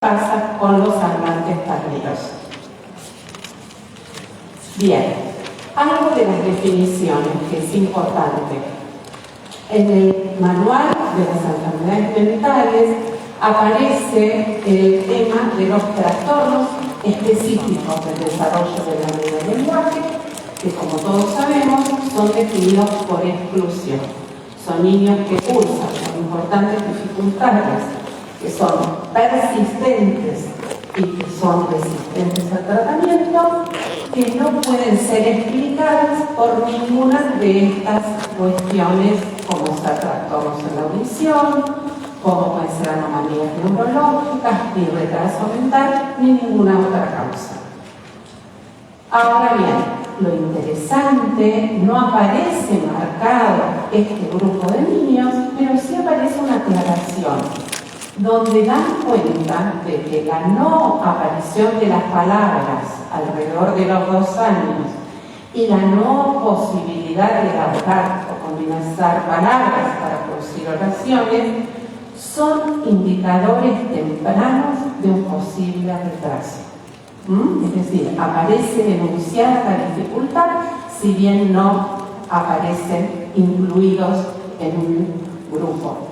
pasa con los hablantes tardíos. Bien, algo de las definiciones que es importante. En el manual de las enfermedades mentales aparece el tema de los trastornos específicos del desarrollo de la mente del lenguaje, que como todos sabemos son definidos por exclusión. Son niños que cursan con importantes dificultades, que son persistentes y que son resistentes al tratamiento, que no pueden ser explicadas por ninguna de estas cuestiones, como ser trastornos en la audición, como pueden ser anomalías neurológicas, ni retraso mental, ni ninguna otra causa. Ahora bien, lo interesante, no aparece marcado este grupo de niños, pero sí aparece una aclaración, donde dan cuenta de que la no aparición de las palabras alrededor de los 2 años y la no posibilidad de elaborar o combinar palabras para producir oraciones son indicadores tempranos de un posible retraso. Es decir, aparece denunciada la dificultad, si bien no aparecen incluidos en un grupo.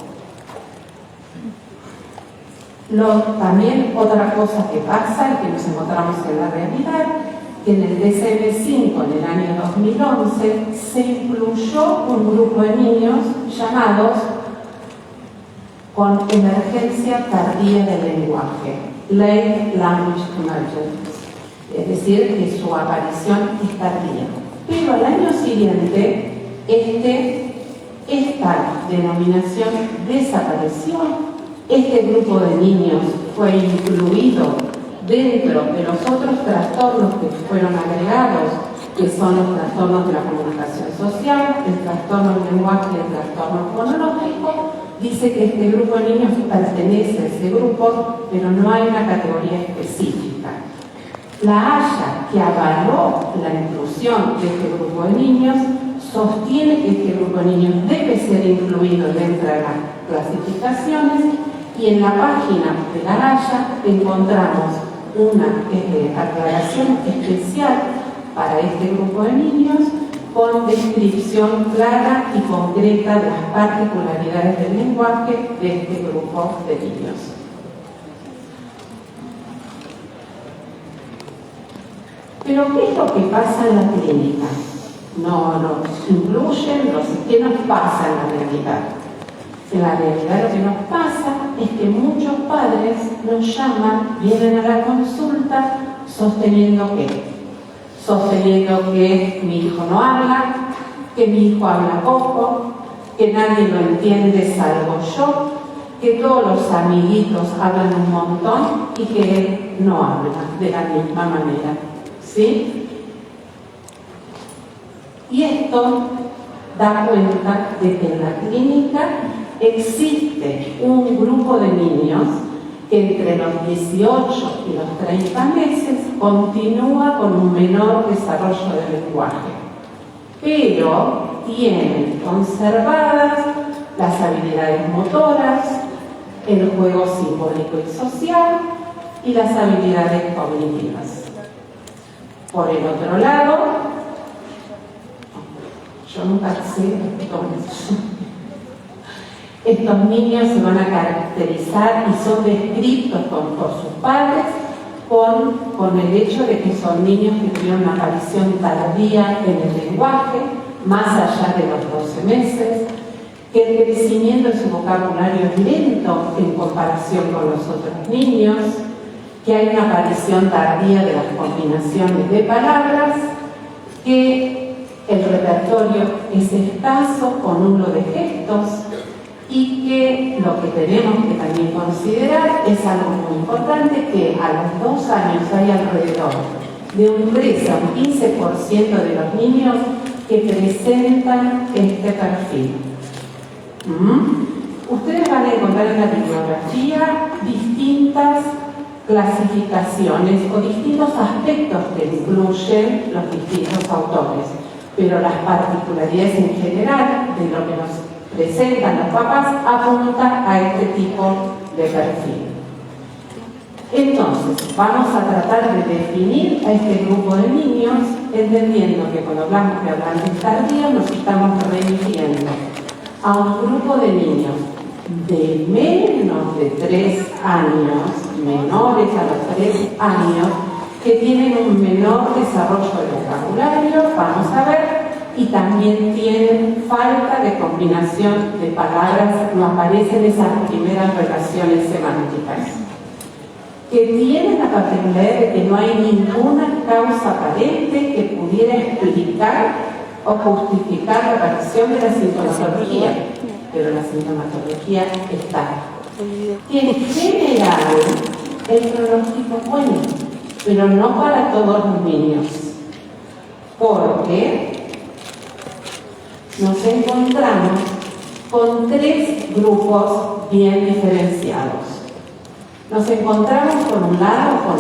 También otra cosa que pasa y que nos encontramos en la realidad, que en el DSM-5 en el año 2011 se incluyó un grupo de niños llamados con emergencia tardía del lenguaje, Late Language Emergency, es decir, que su aparición es tardía. Pero al año siguiente, esta denominación desapareció. Este grupo de niños fue incluido dentro de los otros trastornos que fueron agregados, que son los trastornos de la comunicación social, el trastorno del lenguaje y el trastorno fonológico. Dice que este grupo de niños pertenece a ese grupo, pero no hay una categoría específica. La Haya, que avaló la inclusión de este grupo de niños, sostiene que este grupo de niños debe ser incluido dentro de las clasificaciones, y en la página de la Haya encontramos una aclaración especial para este grupo de niños con descripción clara y concreta de las particularidades del lenguaje de este grupo de niños. Pero ¿qué es lo que pasa en la clínica? No incluyen ¿qué nos pasa en la realidad? En la realidad lo que nos pasa es que muchos padres nos llaman, vienen a la consulta sosteniendo que mi hijo no habla, que mi hijo habla poco, que nadie lo entiende salvo yo, que todos los amiguitos hablan un montón y que él no habla de la misma manera. ¿Sí? Y esto da cuenta de que en la clínica existe un grupo de niños que entre los 18 y los 30 meses continúa con un menor desarrollo del lenguaje, pero tienen conservadas las habilidades motoras, el juego simbólico y social y las habilidades cognitivas. Por el otro lado, yo nunca sé estos niños se van a caracterizar y son descritos por sus padres con el hecho de que son niños que tuvieron una aparición tardía en el lenguaje, más allá de los 12 meses, que el crecimiento de su vocabulario es lento en comparación con los otros niños, que hay una aparición tardía de las combinaciones de palabras, que el repertorio es escaso con nulo de gestos, y que lo que tenemos que también considerar es algo muy importante, que a los 2 años hay alrededor de un 13 a un 15% de los niños que presentan este perfil. Ustedes van a encontrar en la bibliografía distintas clasificaciones o distintos aspectos que incluyen los distintos autores, pero las particularidades en general de lo que nos presentan los papás apunta a este tipo de perfil. Entonces, vamos a tratar de definir a este grupo de niños, entendiendo que cuando hablamos de hablantes tardíos nos estamos remitiendo a un grupo de niños de menos de 3 años, menores a los 3 años, que tienen un menor desarrollo de vocabulario, vamos a ver, y también tienen falta de combinación de palabras, no aparecen esas primeras relaciones semánticas, que tienen la particularidad de que no hay ninguna causa aparente que pudiera explicar o justificar la aparición de la sintomatología, pero la sintomatología está. En general, el pronóstico es bueno, pero no para todos los niños, porque nos encontramos con 3 grupos bien diferenciados. Nos encontramos por un lado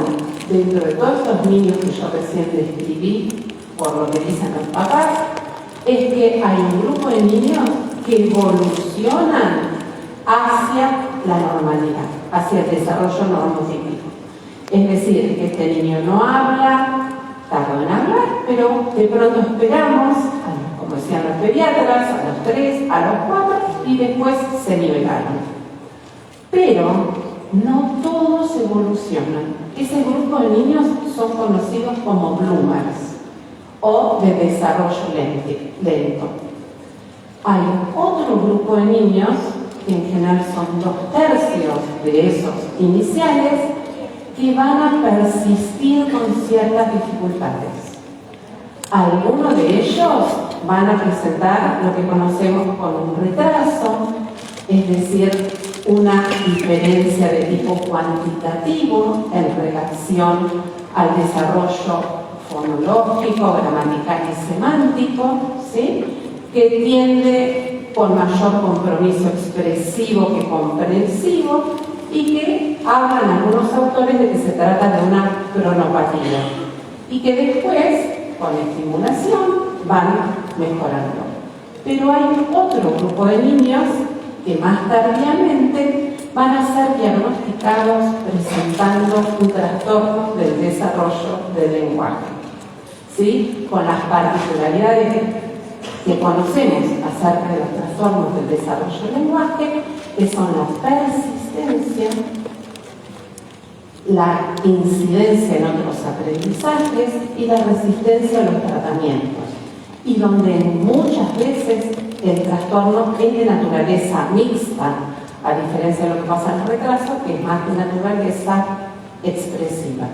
dentro de todos estos niños que yo recién describí, por lo que dicen los papás, es que hay un grupo de niños que evolucionan hacia la normalidad, hacia el desarrollo normotípico. Es decir, que este niño no habla, tarda en hablar, pero de pronto esperamos, como decían los pediatras, a los 3, a los 4 y después se nivelaron. Pero no todos evolucionan. Ese grupo de niños son conocidos como bloomers o de desarrollo lento. Hay otro grupo de niños, que en general son 2/3 de esos iniciales, que van a persistir con ciertas dificultades. Algunos de ellos van a presentar lo que conocemos como un retraso, es decir, una diferencia de tipo cuantitativo en relación al desarrollo fonológico, gramatical y semántico, ¿sí? Que tiende por mayor compromiso expresivo que comprensivo y que hablan algunos autores de que se trata de una cronopatía y que después, con estimulación, van mejorando. Pero hay otro grupo de niños que más tardíamente van a ser diagnosticados presentando un trastorno del desarrollo del lenguaje, ¿sí? Con las particularidades que conocemos acerca de los trastornos del desarrollo del lenguaje, que son la persistencia, la incidencia en otros aprendizajes y la resistencia a los tratamientos, y donde muchas veces el trastorno es de naturaleza mixta, a diferencia de lo que pasa en el retraso, que es más de naturaleza expresiva.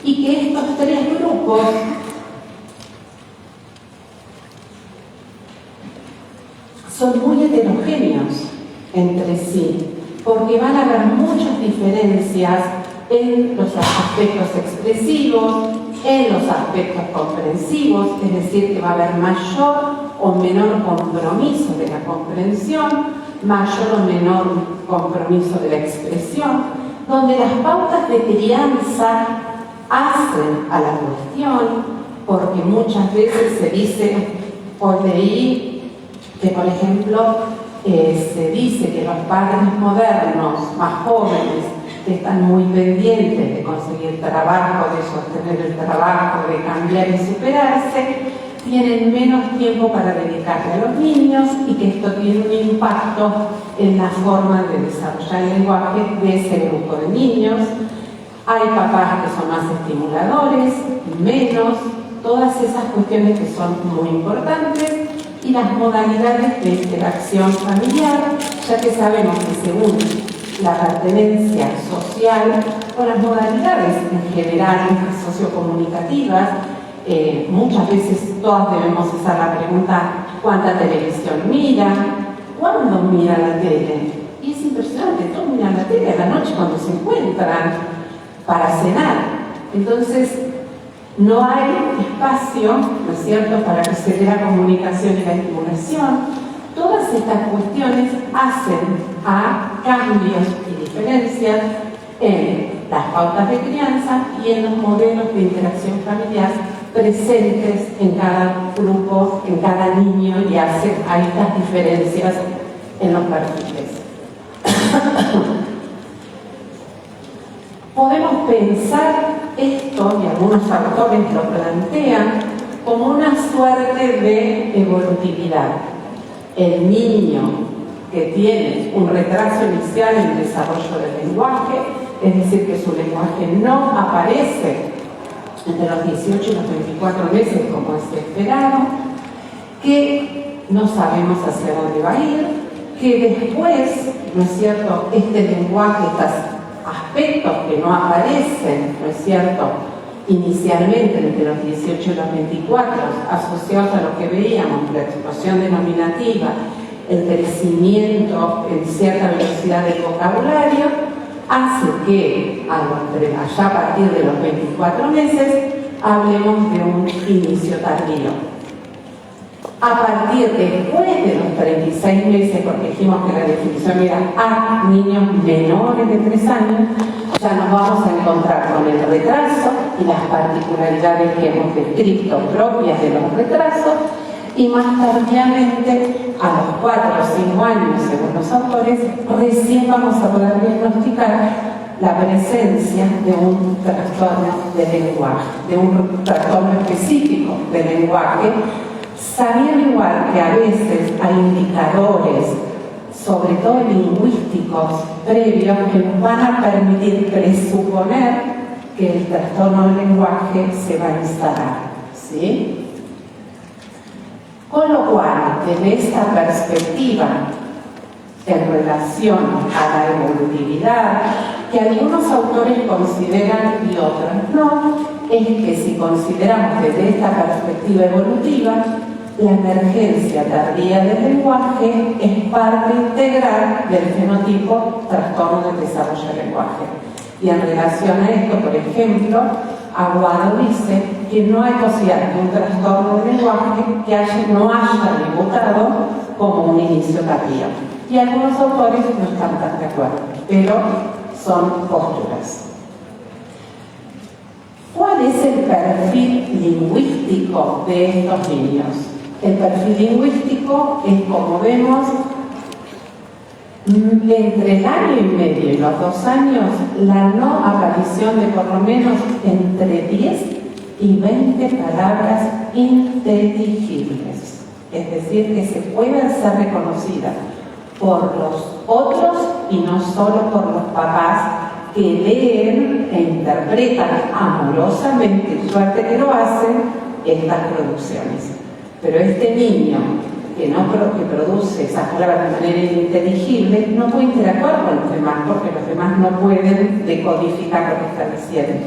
Y que estos 3 grupos son muy heterogéneos entre sí, porque van a haber muchas diferencias en los aspectos expresivos, en los aspectos comprensivos, es decir, que va a haber mayor o menor compromiso de la comprensión, mayor o menor compromiso de la expresión, donde las pautas de crianza hacen a la cuestión, porque muchas veces se dice, hoy leí que, por ejemplo, se dice que los padres modernos, más jóvenes, que están muy pendientes de conseguir trabajo, de sostener el trabajo, de cambiar y superarse, tienen menos tiempo para dedicarle a los niños y que esto tiene un impacto en la forma de desarrollar el lenguaje de ese grupo de niños. Hay papás que son más estimuladores, menos, todas esas cuestiones que son muy importantes, y las modalidades de interacción familiar, ya que sabemos que según la pertenencia social o las modalidades en general sociocomunicativas, muchas veces todas debemos hacer la pregunta: ¿cuánta televisión mira? ¿Cuándo mira la tele? Y es impresionante, todos miran la tele a la noche cuando se encuentran para cenar. Entonces, no hay espacio, ¿no es cierto?, para que se dé la comunicación y la estimulación. Todas estas cuestiones hacen a cambios y diferencias en las pautas de crianza y en los modelos de interacción familiar presentes en cada grupo, en cada niño, y hacen a estas diferencias en los perfiles. Podemos pensar esto, y algunos autores lo plantean, como una suerte de evolutividad. El niño que tiene un retraso inicial en el desarrollo del lenguaje, es decir, que su lenguaje no aparece entre los 18 y los 24 meses como es esperado, que no sabemos hacia dónde va a ir, que después, ¿no es cierto?, este lenguaje, estos aspectos que no aparecen, ¿no es cierto?, inicialmente entre los 18 y los 24, asociados a lo que veíamos, la explosión denominativa, el crecimiento en cierta velocidad del vocabulario, hace que allá a partir de los 24 meses hablemos de un inicio tardío. A partir después de los 36 meses, porque dijimos que la definición era a niños menores de 3 años, ya nos vamos a encontrar con el retraso y las particularidades que hemos descrito propias de los retrasos, y más tardíamente, a los 4 o 5 años, según los autores, recién vamos a poder diagnosticar la presencia de un trastorno de lenguaje, de un trastorno específico de lenguaje, sabiendo igual que a veces hay indicadores, sobre todo lingüísticos previos, que nos van a permitir presuponer que el trastorno del lenguaje se va a instalar, ¿sí? Con lo cual, desde esta perspectiva, en relación a la evolutividad, que algunos autores consideran y otros no, es que si consideramos desde esta perspectiva evolutiva, la emergencia tardía del lenguaje es parte integral del fenotipo trastorno del desarrollo del lenguaje. Y en relación a esto, por ejemplo, Aguado dice que no hay posibilidad de un trastorno del lenguaje que no haya debutado como un inicio tardío. Y algunos autores no están tan de acuerdo, pero son posturas. ¿Cuál es el perfil lingüístico de estos niños? El perfil lingüístico es, como vemos, entre el año y medio y los 2 años, la no aparición de por lo menos entre 10 y 20 palabras inteligibles. Es decir, que se puedan ser reconocidas por los otros y no solo por los papás que leen e interpretan amorosamente, suerte que lo hacen, estas producciones. Pero este niño que produce esas palabras de manera ininteligible no puede interactuar con los demás, porque los demás no pueden decodificar lo que está diciendo.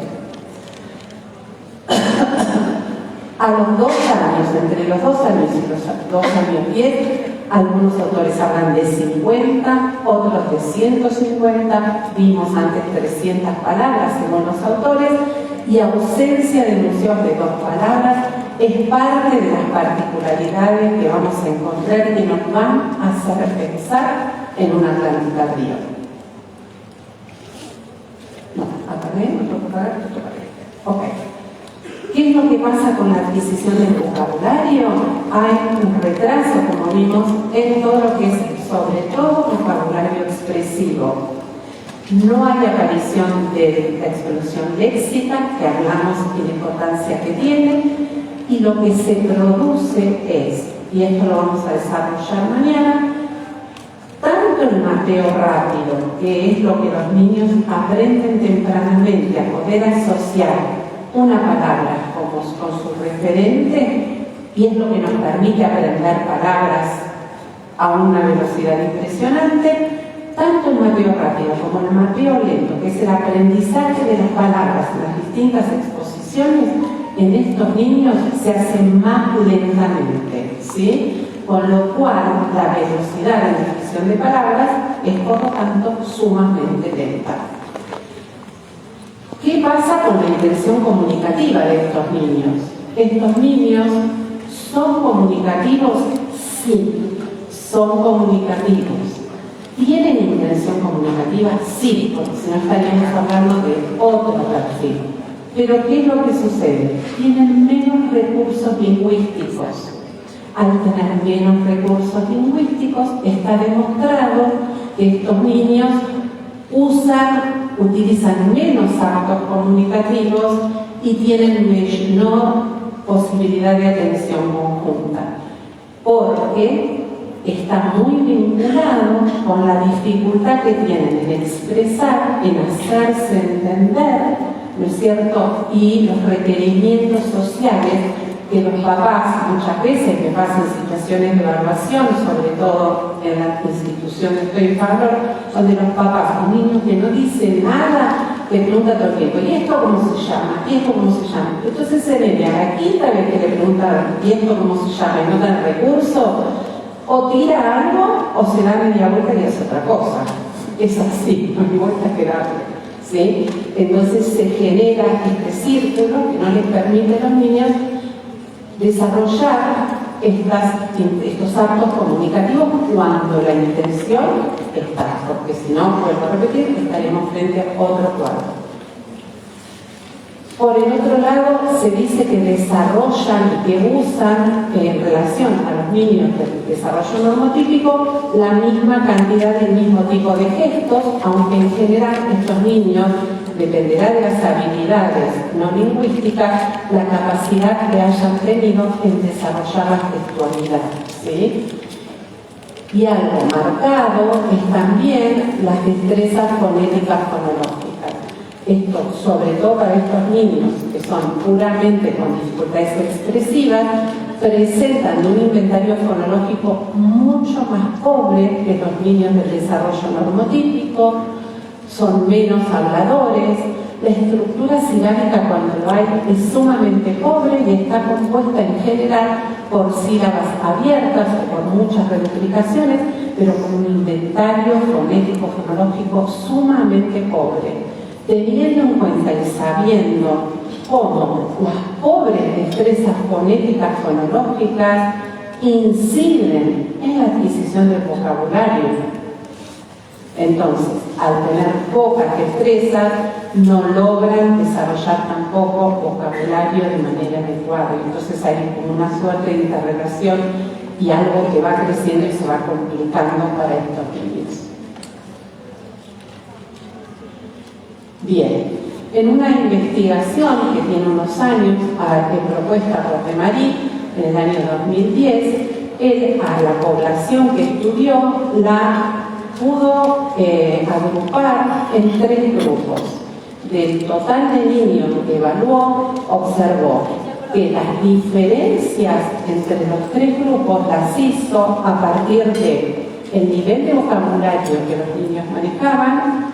A los 2 años, entre los 2 años y los 2 años 10, algunos autores hablan de 50, otros de 150, vimos antes 300 palabras según los autores, y ausencia de enunciados de 2 palabras es parte de las particularidades que vamos a encontrar y que nos van a hacer pensar en un Atlántico tardío. No, apagué, no puedo apagar, esto parece. Ok. ¿Qué es lo que pasa con la adquisición del vocabulario? Hay un retraso, como vimos, en todo lo que es, sobre todo, vocabulario expresivo. No hay aparición de la explosión léxica, que hablamos y la importancia que tiene, y lo que se produce es, y esto lo vamos a desarrollar mañana, tanto el mapeo rápido, que es lo que los niños aprenden tempranamente a poder asociar una palabra con su referente, y es lo que nos permite aprender palabras a una velocidad impresionante. Tanto el mapeo rápido como el mapeo lento, que es el aprendizaje de las palabras en las distintas exposiciones, en estos niños se hace más lentamente, ¿sí? Con lo cual la velocidad de la adquisición de palabras es, por lo tanto, sumamente lenta. ¿Qué pasa con la intención comunicativa de estos niños? ¿Estos niños son comunicativos? Sí, son comunicativos. ¿Tienen intención comunicativa? Sí, porque si no estaríamos hablando de otro perfil. Pero ¿qué es lo que sucede? Tienen menos recursos lingüísticos. Al tener menos recursos lingüísticos, está demostrado que estos niños utilizan menos actos comunicativos y tienen menor posibilidad de atención conjunta, porque está muy vinculado con la dificultad que tienen en expresar, en hacerse entender, ¿no es cierto?, y los requerimientos sociales que los papás, muchas veces que pasan situaciones de evaluación, sobre todo en la institución de Estoy en Valor, donde los papás, un niño que no dice nada, le pregunta todo el tiempo, ¿y esto cómo se llama? ¿Y esto cómo se llama? Entonces se ve a la quinta vez que le pregunta, ¿y esto cómo se llama? Y no da el recurso, o tira algo, o se da media vuelta y hace otra cosa. Es así, no hay vuelta que darle, ¿sí? Entonces se genera este círculo que no les permite a los niños desarrollar estos actos comunicativos cuando la intención está, porque si no, vuelvo a repetir, estaremos frente a otro cuadro. Por el otro lado, se dice que desarrollan y que usan en relación a los niños del desarrollo normotípico la misma cantidad del mismo tipo de gestos, aunque en general estos niños, dependerá de las habilidades no lingüísticas, la capacidad que hayan tenido en desarrollar la gestualidad, ¿sí? Y algo marcado es también las destrezas fonéticas fonológicas. Esto, sobre todo para estos niños que son puramente con dificultades expresivas, presentan un inventario fonológico mucho más pobre que los niños del desarrollo normotípico, son menos habladores, la estructura silábica cuando lo hay es sumamente pobre y está compuesta en general por sílabas abiertas o por muchas reduplicaciones, pero con un inventario fonético fonológico sumamente pobre. Teniendo en cuenta y sabiendo cómo las pobres destrezas fonéticas fonológicas inciden en la adquisición del vocabulario. Entonces, al tener pocas destrezas, no logran desarrollar tampoco vocabulario de manera adecuada. Entonces hay como una suerte de interrelación y algo que va creciendo y se va complicando para estos niños. Bien, en una investigación que tiene unos años, propuesta por De Marí en el año 2010, él a la población que estudió la pudo agrupar en 3 grupos. Del total de niños que evaluó, observó que las diferencias entre los 3 grupos las hizo a partir del nivel de vocabulario que los niños manejaban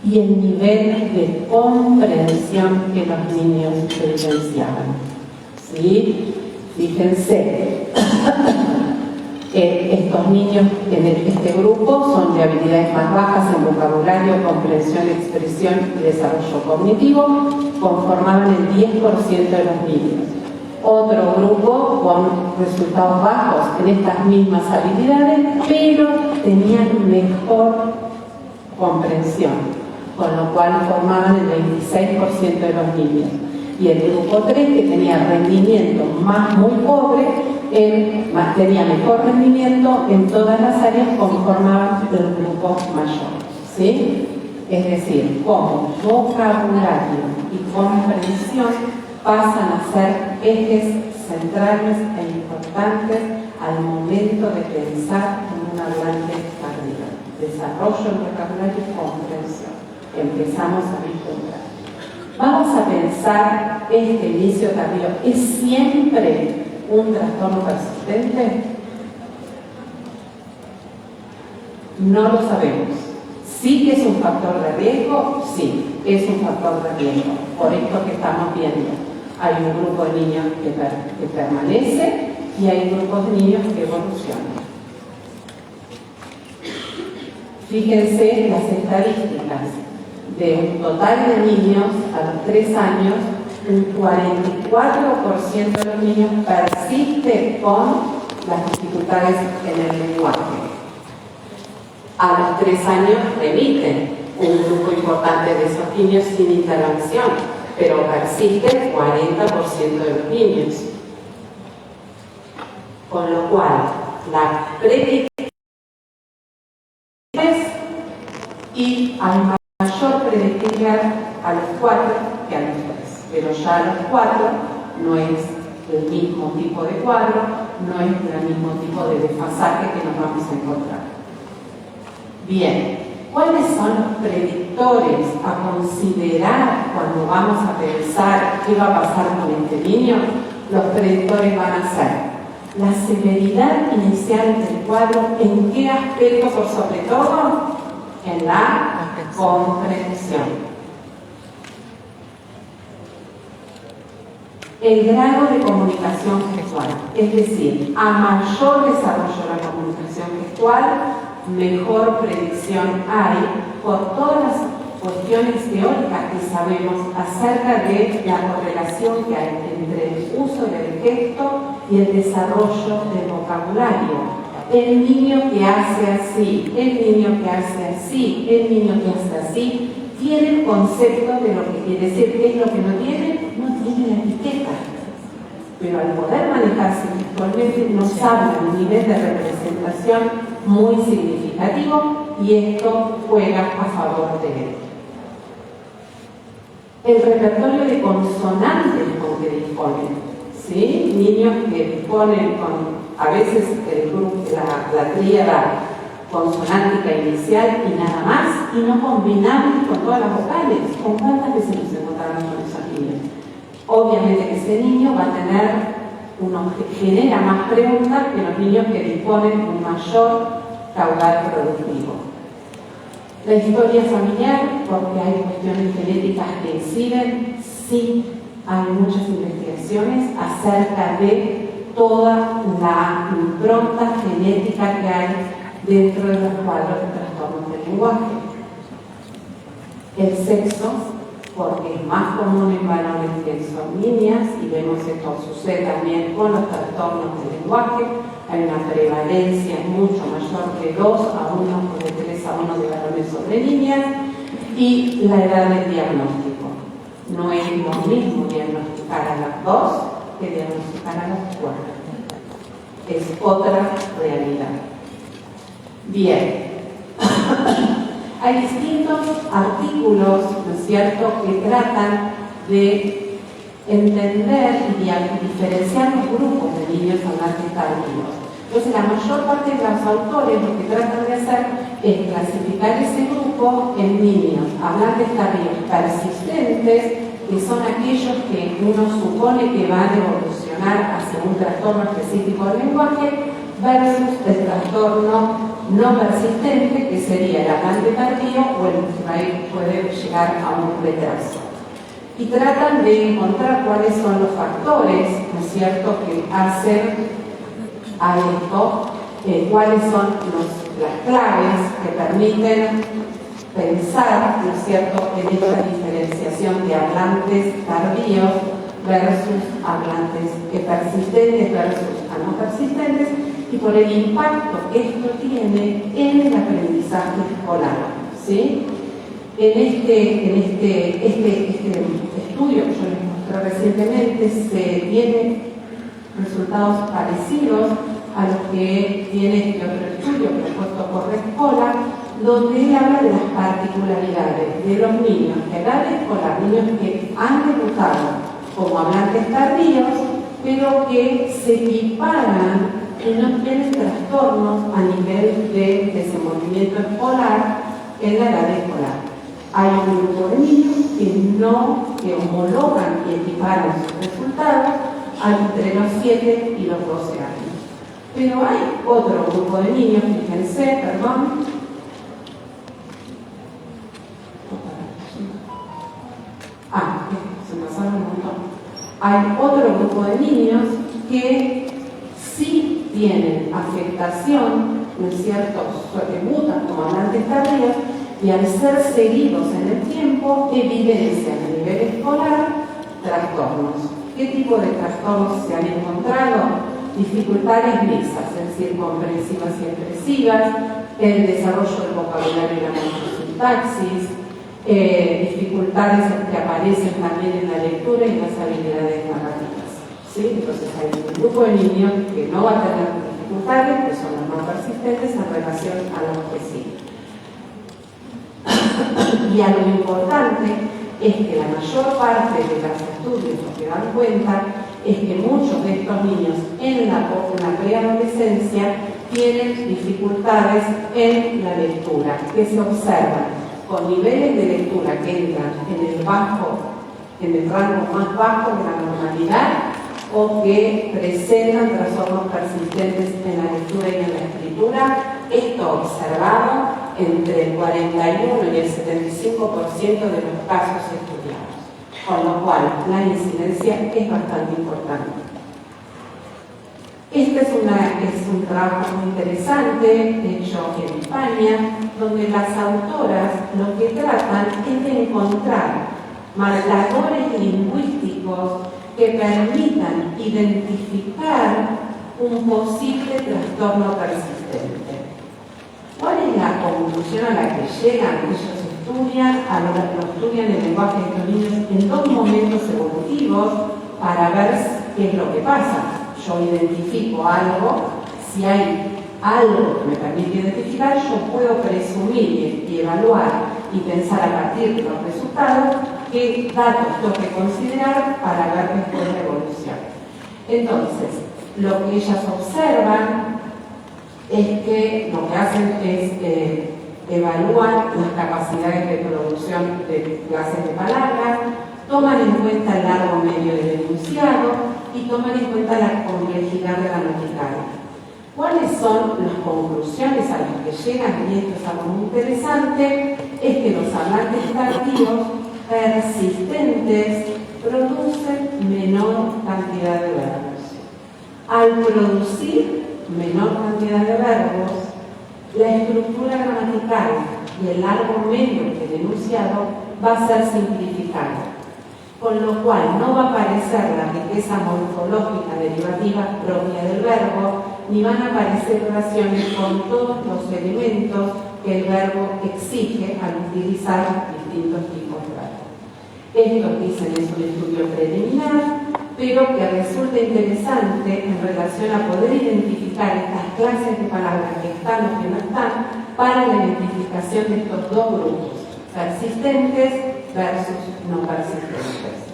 y el nivel de comprensión que los niños evidenciaban. ¿Sí? Fíjense, estos niños en este grupo son de habilidades más bajas en vocabulario, comprensión, expresión y desarrollo cognitivo, conformaban el 10% de los niños. Otro grupo con resultados bajos en estas mismas habilidades, pero tenían mejor comprensión, con lo cual formaban el 26% de los niños. Y el grupo 3, que tenía rendimiento muy pobre, tenía mejor rendimiento en todas las áreas, conformaban el grupo mayor. ¿Sí? Es decir, como vocabulario y comprensión pasan a ser ejes centrales e importantes al momento de pensar en un hablante tardío. Desarrollo del vocabulario y comprensión. Empezamos a vislumbrar. Vamos a pensar, este inicio tardío es siempre un trastorno persistente. No lo sabemos. Sí que es un factor de riesgo, sí, es un factor de riesgo. Por esto que estamos viendo, hay un grupo de niños que permanece y hay grupos de niños que evolucionan. Fíjense las estadísticas. De un total de niños a los 3 años, un 44% de los niños persiste con las dificultades en el lenguaje. A los 3 años remiten un grupo importante de esos niños sin intervención, pero persiste el 40% de los niños. Con lo cual, la predicción y hay mayor predictividad a los 4 que a los 3. Pero ya a los 4 no es el mismo tipo de cuadro, no es el mismo tipo de desfasaje que nos vamos a encontrar. Bien, ¿cuáles son los predictores a considerar cuando vamos a pensar qué va a pasar con este niño? Los predictores van a ser la severidad inicial del cuadro, ¿en qué aspecto por sobre todo? En la comprensión. El grado de comunicación gestual, es decir, a mayor desarrollo de la comunicación gestual, mejor predicción hay por todas las cuestiones teóricas que sabemos acerca de la correlación que hay entre el uso del gesto y el desarrollo del vocabulario. El niño que hace así, el niño que hace así, el niño que hace así, tiene el concepto de lo que quiere decir. ¿Qué es lo que no tiene? No tiene la etiqueta. Pero al poder manejarse virtualmente nos habla de un nivel de representación muy significativo y esto juega a favor de él. El repertorio de consonantes con que disponen, ¿sí? Niños que disponen con, a veces el grupo, la tríada consonántica inicial y nada más, y no combinables con todas las vocales. ¿Con cuántas veces nos encontramos con esos niños? Obviamente que ese niño va a tener, genera más preguntas que los niños que disponen de un mayor caudal productivo. La historia familiar, porque hay cuestiones genéticas que inciden, sí hay muchas investigaciones acerca de toda la impronta genética que hay dentro de los cuadros de trastornos del lenguaje. El sexo, porque es más común en varones que son niñas, y vemos esto sucede también con los trastornos del lenguaje. Hay una prevalencia mucho mayor de 2 a 1 o de 3 a 1 de varones sobre niñas, y la edad del diagnóstico. No es lo mismo diagnosticar a las 2 que diagnosticar a las 4. Es otra realidad. Bien. Hay distintos artículos, ¿no es cierto?, que tratan de entender y diferenciar los grupos de niños hablantes tardíos. Entonces, la mayor parte de los autores lo que tratan de hacer es clasificar ese grupo en niños hablantes tardíos persistentes, que son aquellos que uno supone que van a evolucionar hacia un trastorno específico del lenguaje, versus el trastorno no persistente, que sería el hablante tardío o el que puede llegar a un retraso. Y tratan de encontrar cuáles son los factores, ¿no es cierto?, que hacen a esto, cuáles son las claves que permiten pensar, ¿no es cierto?, en esta diferenciación de hablantes tardíos versus hablantes persistentes versus no persistentes, y por el impacto que esto tiene en el aprendizaje escolar, ¿sí? En este estudio que yo les mostré recientemente se tienen resultados parecidos a los que tiene este otro estudio propuesto por la escuela, donde él habla de las particularidades de los niños de edad escolar, niños que han debutado como hablantes tardíos, pero que se equiparan y no tienen trastornos a nivel de desenvolvimiento escolar en la edad escolar. Hay un grupo de niños que homologan y equiparan sus resultados entre los 7 y los 12 años. Pero hay otro grupo de niños, fíjense, se me pasaron un montón. Hay otro grupo de niños que sí tienen afectación, ¿no es cierto?, debutan como hablantes tardíos, y al ser seguidos en el tiempo evidencian a nivel escolar trastornos. ¿Qué tipo de trastornos se han encontrado? Dificultades mixtas, es decir, comprensivas y expresivas, el desarrollo del vocabulario y la morfosintaxis, dificultades que aparecen también en la lectura y las habilidades narrativas, ¿sí? Entonces hay un grupo de niños que no va a tener dificultades, que son los no persistentes en relación a los que sí. Y algo importante es que la mayor parte de los estudios lo que dan cuenta es que muchos de estos niños en la preadolescencia tienen dificultades en la lectura, que se observan con niveles de lectura que entran en el rango más bajo de la normalidad, o que presentan trastornos persistentes en la lectura y en la escritura. Esto observado entre el 41 y el 75% de los casos estudiados, con lo cual la incidencia es bastante importante. Este es un trabajo muy interesante hecho en España, donde las autoras lo que tratan es de encontrar marcadores lingüísticos que permitan identificar un posible trastorno persistente. ¿Cuál es la conclusión a la que llegan? Ellos estudian el lenguaje de estos niños en dos momentos evolutivos para ver qué es lo que pasa. Yo identifico algo, si hay algo que me permite identificar, yo puedo presumir y evaluar y pensar a partir de los resultados qué datos tengo que considerar para ver después la evolución. Entonces, lo que ellas observan es que lo que hacen es evaluar las capacidades de producción de clases de palabras, toman en cuenta el largo medio del enunciado y toman en cuenta la complejidad gramatical. ¿Cuáles son las conclusiones a las que llegan? Y esto es algo muy interesante, es que los hablantes tardíos persistentes producen menor cantidad de verbos. Al producir menor cantidad de verbos, la estructura gramatical y el largo medio del enunciado va a ser simplificada, con lo cual no va a aparecer la riqueza morfológica derivativa propia del verbo, ni van a aparecer oraciones con todos los elementos que el verbo exige al utilizar distintos tipos de verbos. Esto, dicen, es un estudio preliminar, pero que resulta interesante en relación a poder identificar estas clases de palabras que están o que no están para la identificación de estos dos grupos, persistentes versus no persistentes.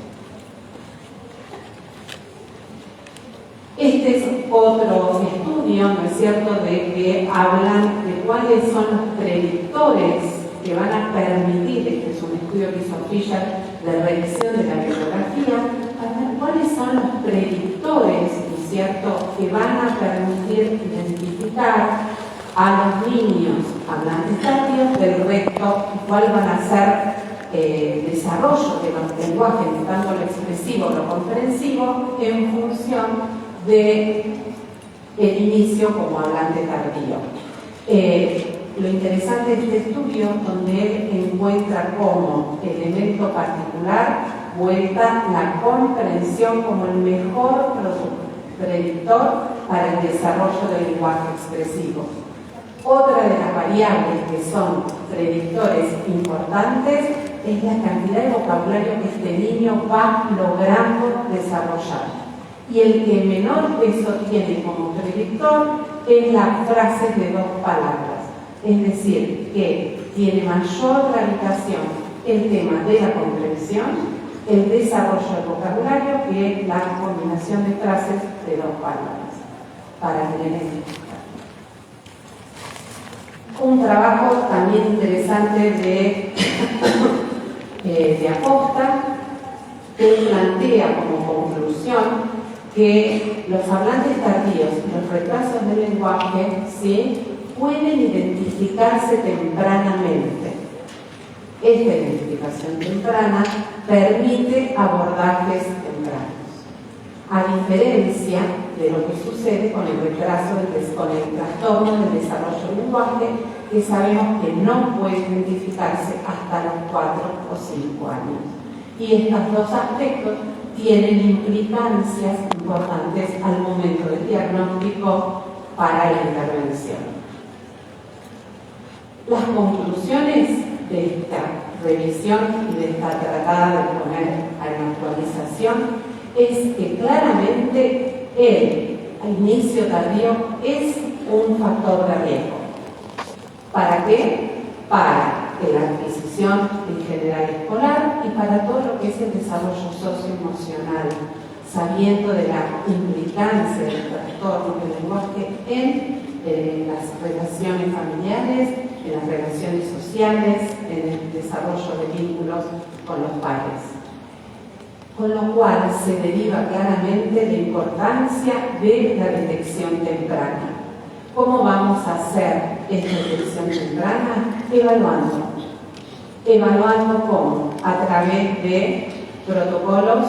Este es otro estudio, ¿no es cierto?, de que hablan de cuáles son los predictores que van a permitir, este es un estudio que hizo Fisher de revisión de la bibliografía, cuáles son los predictores, ¿no es cierto?, que van a permitir identificar a los niños hablantes tardíos del resto, cuál van a ser desarrollo de los lenguajes, tanto lo expresivo como lo comprensivo, en función del inicio como hablante tardío. Lo interesante de este estudio, donde él encuentra como elemento particular vuelta la comprensión como el mejor predictor para el desarrollo del lenguaje expresivo. Otra de las variables que son predictores importantes es la cantidad de vocabulario que este niño va logrando desarrollar. Y el que menor peso tiene como predictor es las frases de dos palabras. Es decir, que tiene mayor gravitación el tema de la comprensión, el desarrollo del vocabulario, que la combinación de frases de dos palabras para tener identificar. Un trabajo también interesante de Acosta, que plantea como conclusión que los hablantes tardíos y los retrasos del lenguaje, ¿sí?, pueden identificarse tempranamente. Esta identificación temprana permite abordajes tempranos, a diferencia de lo que sucede con el retraso, con el trastorno del desarrollo del lenguaje, que sabemos que no puede identificarse hasta los 4 o 5 años. Y estos dos aspectos tienen implicancias importantes al momento del diagnóstico para la intervención. Las conclusiones de esta revisión y de esta tratada de poner en actualización es que claramente el inicio tardío es un factor de riesgo. ¿Para qué? Para que la adquisición formación en general escolar y para todo lo que es el desarrollo socioemocional, sabiendo de la implicancia del trastorno del lenguaje en las relaciones familiares, en las relaciones sociales, en el desarrollo de vínculos con los pares. Con lo cual se deriva claramente la importancia de la detección temprana. ¿Cómo vamos a hacer esta detección temprana? Evaluando cómo, a través de protocolos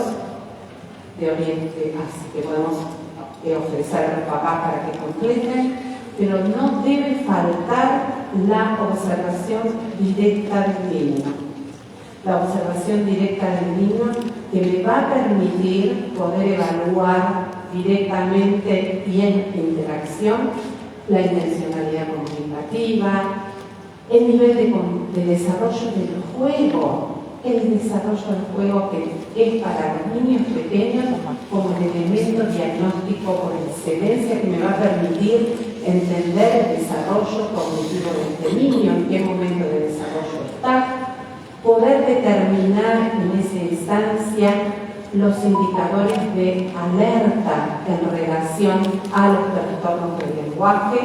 de oriente, así que podemos ofrecer a los papás para que completen, pero no debe faltar la observación directa del niño. La observación directa del niño que me va a permitir poder evaluar directamente y en interacción la intencionalidad comunicativa, el nivel de desarrollo del juego, el desarrollo del juego que es para los niños pequeños como el elemento diagnóstico por excelencia que me va a permitir entender el desarrollo cognitivo de este niño, en qué momento de desarrollo está, poder determinar en esa instancia los indicadores de alerta en relación a los trastornos del lenguaje,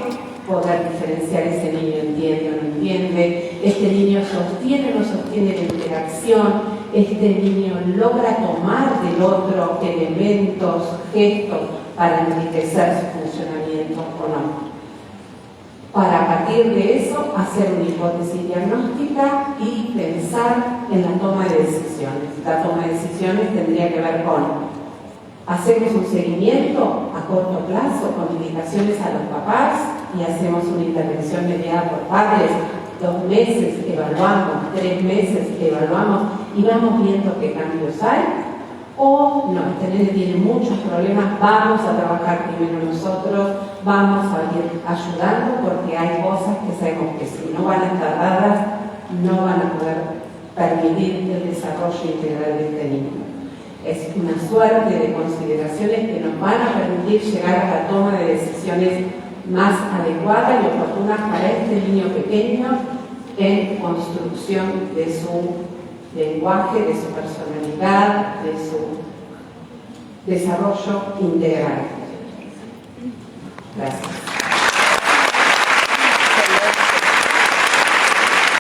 poder diferenciar ese niño entiende o no entiende, este niño sostiene o no sostiene la interacción, este niño logra tomar del otro elementos, gestos para enriquecer su funcionamiento o no. Para a partir de eso hacer una hipótesis diagnóstica y pensar en la toma de decisiones. La toma de decisiones tendría que ver con hacemos un seguimiento a corto plazo con indicaciones a los papás y hacemos una intervención mediada por padres, 2 meses evaluamos, 3 meses evaluamos y vamos viendo qué cambios hay. O no, este nene tiene muchos problemas, vamos a trabajar primero nosotros, vamos a ir ayudando porque hay cosas que sabemos que si no van a estar dadas, no van a poder permitir el desarrollo integral de este niño. Es una suerte de consideraciones que nos van a permitir llegar a la toma de decisiones más adecuadas y oportunas para este niño pequeño en construcción de su lenguaje, de su personalidad, de su desarrollo integral. Gracias.